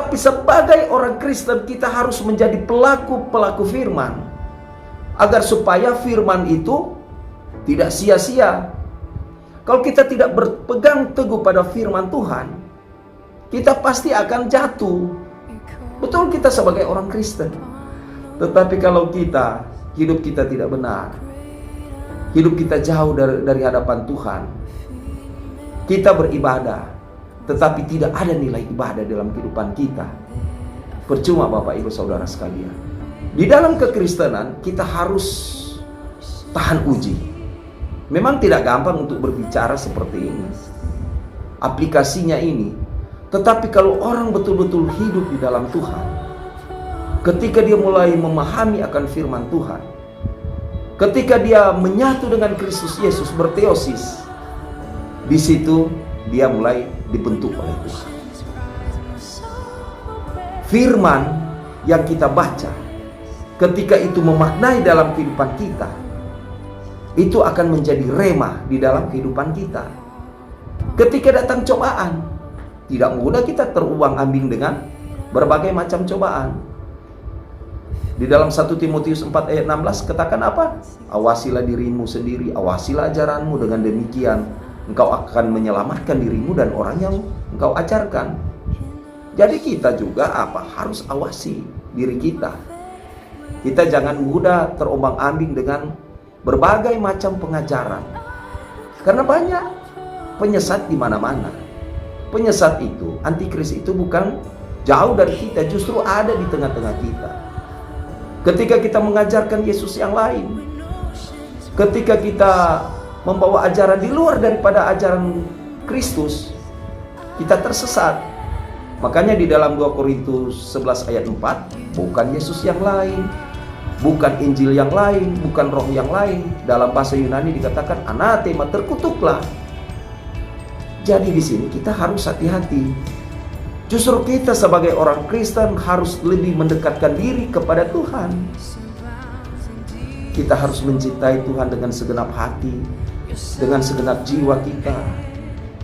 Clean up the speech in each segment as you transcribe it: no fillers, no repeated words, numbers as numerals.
Tetapi sebagai orang Kristen kita harus menjadi pelaku-pelaku firman, agar supaya firman itu tidak sia-sia. Kalau kita tidak berpegang teguh pada firman Tuhan, kita pasti akan jatuh. Betul, kita sebagai orang Kristen. Tetapi kalau hidup kita tidak benar, hidup kita jauh dari hadapan Tuhan, kita beribadah tetapi tidak ada nilai ibadah dalam kehidupan kita, percuma Bapak Ibu Saudara sekalian. Di dalam kekristenan kita harus tahan uji. Memang tidak gampang untuk berbicara seperti ini, aplikasinya ini. Tetapi kalau orang betul-betul hidup di dalam Tuhan, ketika dia mulai memahami akan firman Tuhan, ketika dia menyatu dengan Kristus Yesus, berteosis, di situ dia mulai dibentuk oleh Tuhan. Firman yang kita baca, ketika itu memaknai dalam kehidupan kita, itu akan menjadi rema di dalam kehidupan kita. Ketika datang cobaan, tidak mudah kita teruang-ambing dengan berbagai macam cobaan. Di dalam 1 Timotius 4 ayat 16 katakan apa? Awasilah dirimu sendiri, awasilah ajaranmu, dengan demikian engkau akan menyelamatkan dirimu dan orang yang engkau ajarkan. Jadi kita juga harus awasi diri kita. Kita jangan mudah terombang-ambing dengan berbagai macam pengajaran. Karena banyak penyesat di mana-mana. Penyesat itu, antikris itu bukan jauh dari kita, justru ada di tengah-tengah kita. Ketika kita mengajarkan Yesus yang lain, ketika kita membawa ajaran di luar daripada ajaran Kristus, kita tersesat. Makanya di dalam 2 Korintus 11 ayat 4, bukan Yesus yang lain, bukan Injil yang lain, bukan roh yang lain. Dalam bahasa Yunani dikatakan anatema, terkutuklah. Jadi di sini kita harus hati-hati. Justru kita sebagai orang Kristen harus lebih mendekatkan diri kepada Tuhan. Kita harus mencintai Tuhan dengan segenap hati, dengan segenap jiwa kita.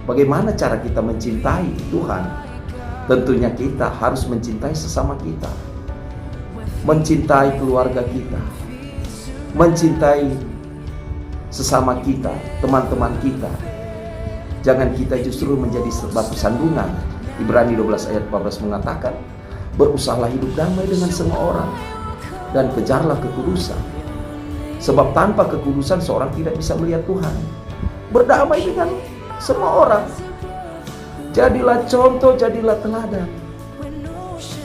Bagaimana cara kita mencintai Tuhan? Tentunya kita harus mencintai sesama kita, mencintai keluarga kita, mencintai sesama kita, teman-teman kita. Jangan kita justru menjadi batu sandungan. Ibrani 12 ayat 14 mengatakan, berusahalah hidup damai dengan semua orang dan kejarlah kekudusan. Sebab tanpa kekudusan seorang tidak bisa melihat Tuhan. Berdamai dengan semua orang. Jadilah contoh, jadilah teladan.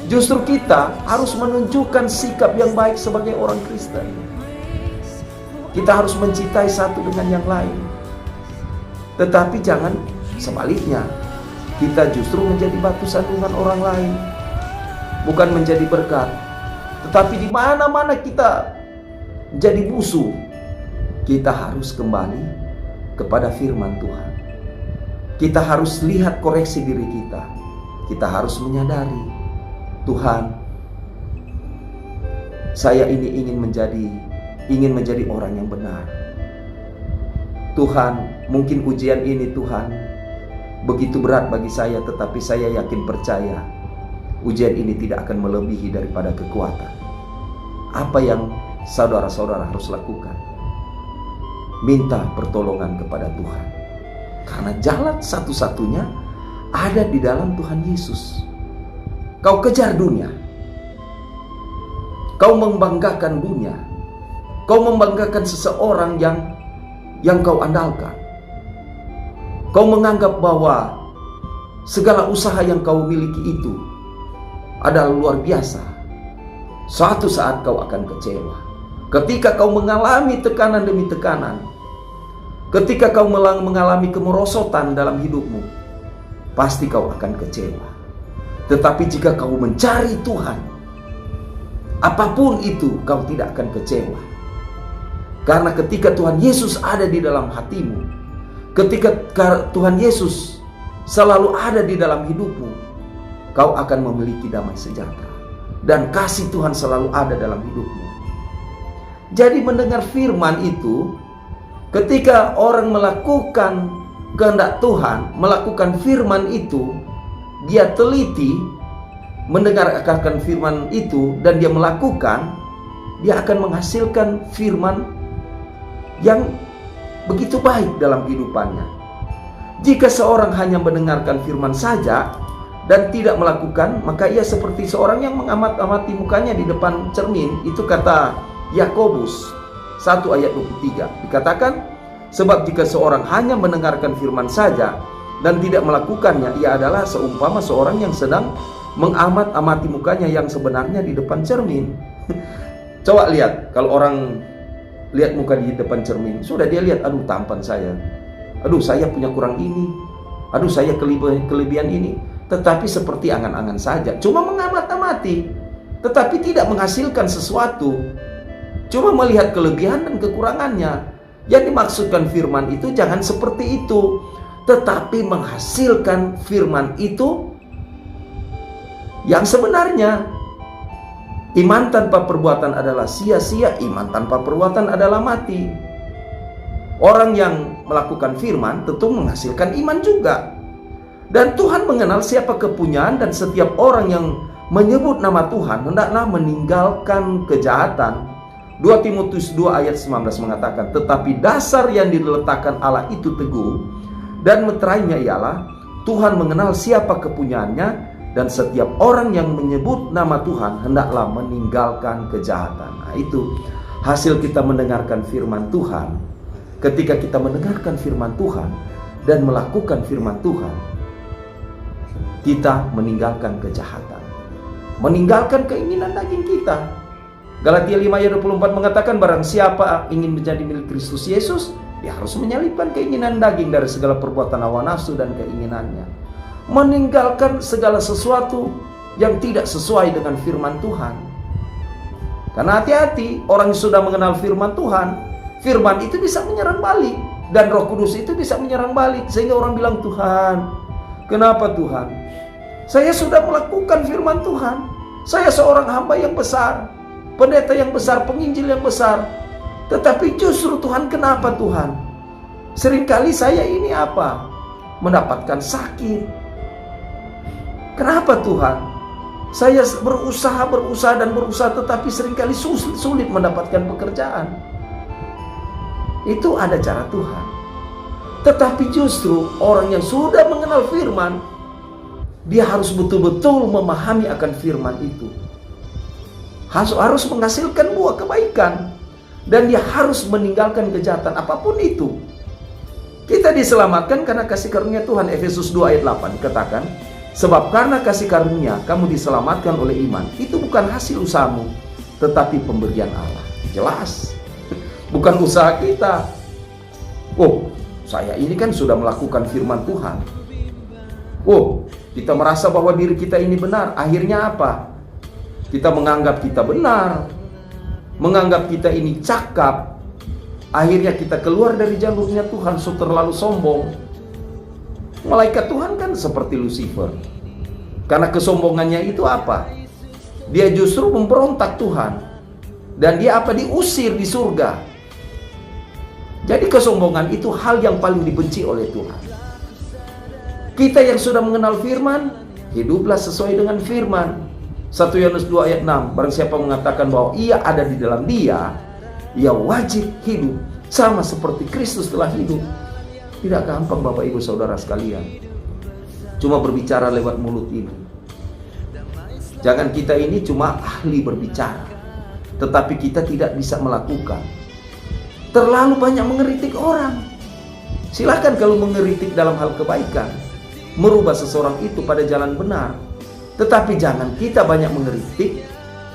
Justru kita harus menunjukkan sikap yang baik sebagai orang Kristen. Kita harus mencintai satu dengan yang lain. Tetapi jangan sebaliknya. Kita justru menjadi batu sandungan orang lain. Bukan menjadi berkat. Tetapi di mana-mana kita jadi musuh, kita harus kembali kepada firman Tuhan. Kita harus lihat koreksi diri kita. Kita harus menyadari, Tuhan, saya ini ingin menjadi orang yang benar. Tuhan, mungkin ujian ini Tuhan begitu berat bagi saya, tetapi saya yakin percaya ujian ini tidak akan melebihi daripada kekuatan. Apa yang saudara-saudara harus lakukan? Minta pertolongan kepada Tuhan. Karena jalan satu-satunya ada di dalam Tuhan Yesus. Kau kejar dunia, kau membanggakan dunia, kau membanggakan seseorang yang kau andalkan. Kau menganggap bahwa segala usaha yang kau miliki itu adalah luar biasa. Suatu saat kau akan kecewa. Ketika kau mengalami tekanan demi tekanan, ketika kau mengalami kemerosotan dalam hidupmu, pasti kau akan kecewa. Tetapi jika kau mencari Tuhan, apapun itu kau tidak akan kecewa. Karena ketika Tuhan Yesus ada di dalam hatimu, ketika Tuhan Yesus selalu ada di dalam hidupmu, kau akan memiliki damai sejahtera. Dan kasih Tuhan selalu ada dalam hidupmu. Jadi mendengar firman itu, ketika orang melakukan kehendak Tuhan, melakukan firman itu, dia teliti, mendengarkan firman itu dan dia melakukan, dia akan menghasilkan firman yang begitu baik dalam kehidupannya. Jika seorang hanya mendengarkan firman saja dan tidak melakukan, maka ia seperti seorang yang mengamat-amati mukanya di depan cermin. Itu kata Yakobus 1 ayat 23. Dikatakan, sebab jika seorang hanya mendengarkan firman saja dan tidak melakukannya, ia adalah seumpama seorang yang sedang mengamat-amati mukanya yang sebenarnya di depan cermin. Coba lihat, kalau orang lihat muka di depan cermin, sudah dia lihat, aduh tampan saya, aduh saya punya kurang ini, aduh saya kelebihan ini. Tetapi seperti angan-angan saja, cuma mengamat-amati, tetapi tidak menghasilkan sesuatu, cuma melihat kelebihan dan kekurangannya. Yang dimaksudkan firman itu jangan seperti itu, tetapi menghasilkan firman itu yang sebenarnya. Iman tanpa perbuatan adalah sia-sia, iman tanpa perbuatan adalah mati. Orang yang melakukan firman tentu menghasilkan iman juga. Dan Tuhan mengenal siapa kepunyaan, dan setiap orang yang menyebut nama Tuhan hendaklah meninggalkan kejahatan. 2 Timotius 2 ayat 19 mengatakan, tetapi dasar yang diletakkan Allah itu teguh, dan meterainya ialah Tuhan mengenal siapa kepunyaannya, dan setiap orang yang menyebut nama Tuhan hendaklah meninggalkan kejahatan. Nah, itu hasil kita mendengarkan firman Tuhan. Ketika kita mendengarkan firman Tuhan dan melakukan firman Tuhan, kita meninggalkan kejahatan, meninggalkan keinginan daging kita. Galatia 5 ayat 24 mengatakan, barang siapa ingin menjadi milik Kristus Yesus, dia harus menyalibkan keinginan daging dari segala perbuatan hawa nafsu dan keinginannya. Meninggalkan segala sesuatu yang tidak sesuai dengan firman Tuhan. Karena hati-hati, orang yang sudah mengenal firman Tuhan, firman itu bisa menyerang balik, dan Roh Kudus itu bisa menyerang balik, sehingga orang bilang, Tuhan, kenapa Tuhan? Saya sudah melakukan firman Tuhan. Saya seorang hamba yang besar, pendeta yang besar, penginjil yang besar. Tetapi justru Tuhan, kenapa Tuhan? Seringkali saya ini apa? Mendapatkan sakit. Kenapa Tuhan? Saya berusaha dan berusaha, tetapi seringkali sulit mendapatkan pekerjaan. Itu ada cara Tuhan. Tetapi justru orang yang sudah mengenal firman, dia harus betul-betul memahami akan firman itu. Harus menghasilkan buah kebaikan. Dan dia harus meninggalkan kejahatan apapun itu. Kita diselamatkan karena kasih karunia Tuhan. Efesus 2 ayat 8 dikatakan, sebab karena kasih karunia kamu diselamatkan oleh iman. Itu bukan hasil usahamu, tetapi pemberian Allah. Jelas, bukan usaha kita. Oh, saya ini kan sudah melakukan firman Tuhan. Oh, kita merasa bahwa diri kita ini benar. Akhirnya apa? Kita menganggap kita benar, menganggap kita ini cakap. Akhirnya kita keluar dari jalurnya Tuhan, terlalu sombong. Malaikat Tuhan kan seperti Lucifer. Karena kesombongannya itu apa? Dia justru memberontak Tuhan. Dan dia apa? Diusir di surga. Jadi kesombongan itu hal yang paling dibenci oleh Tuhan. Kita yang sudah mengenal firman, hiduplah sesuai dengan firman. 1 Yohanes 2 ayat 6, barang siapa mengatakan bahwa ia ada di dalam dia, ia wajib hidup sama seperti Kristus telah hidup. Tidak gampang Bapak Ibu Saudara sekalian, cuma berbicara lewat mulut ini. Jangan kita ini cuma ahli berbicara, tetapi kita tidak bisa melakukan. Terlalu banyak mengeritik orang. Silakan kalau mengeritik dalam hal kebaikan, merubah seseorang itu pada jalan benar. Tetapi jangan kita banyak mengeritik,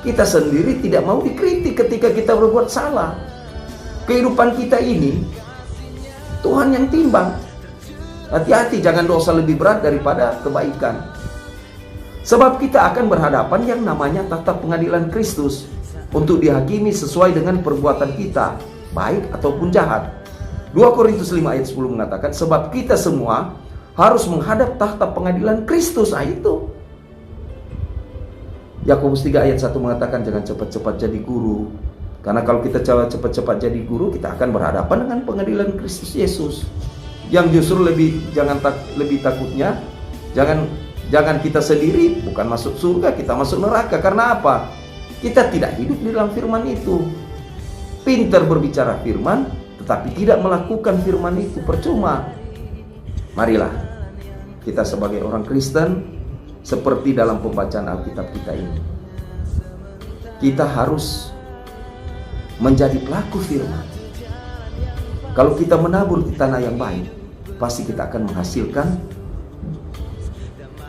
kita sendiri tidak mau dikritik ketika kita berbuat salah. Kehidupan kita ini Tuhan yang timbang. Hati-hati, jangan dosa lebih berat daripada kebaikan. Sebab kita akan berhadapan yang namanya tahta pengadilan Kristus, untuk dihakimi sesuai dengan perbuatan kita, baik ataupun jahat. 2 Korintus 5 ayat 10 mengatakan, sebab kita semua harus menghadap tahta pengadilan Kristus. Nah itu. Yakobus 3 ayat 1 mengatakan, jangan cepat-cepat jadi guru. Karena kalau kita cepat-cepat jadi guru, kita akan berhadapan dengan pengadilan Kristus Yesus. Yang justru lebih takutnya, jangan Jangan kita sendiri bukan masuk surga, kita masuk neraka. Karena apa? Kita tidak hidup di dalam firman itu. Pintar berbicara firman, tetapi tidak melakukan firman itu, percuma. Marilah kita sebagai orang Kristen, seperti dalam pembacaan Alkitab kita ini, kita harus menjadi pelaku firman. Kalau kita menabur di tanah yang baik, pasti kita akan menghasilkan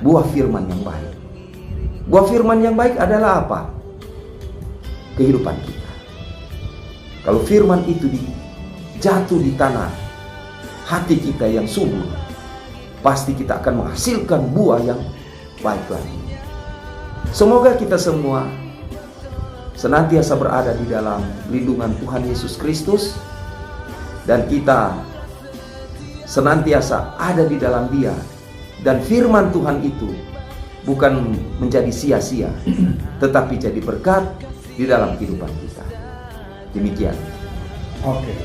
buah firman yang baik. Buah firman yang baik adalah apa? Kehidupan kita. Kalau firman itu jatuh di tanah hati kita yang subur, pasti kita akan menghasilkan buah yang baik lagi. Semoga kita semua senantiasa berada di dalam lindungan Tuhan Yesus Kristus, dan kita senantiasa ada di dalam Dia, dan firman Tuhan itu bukan menjadi sia-sia, tetapi jadi berkat di dalam kehidupan kita. Demikian. Oke.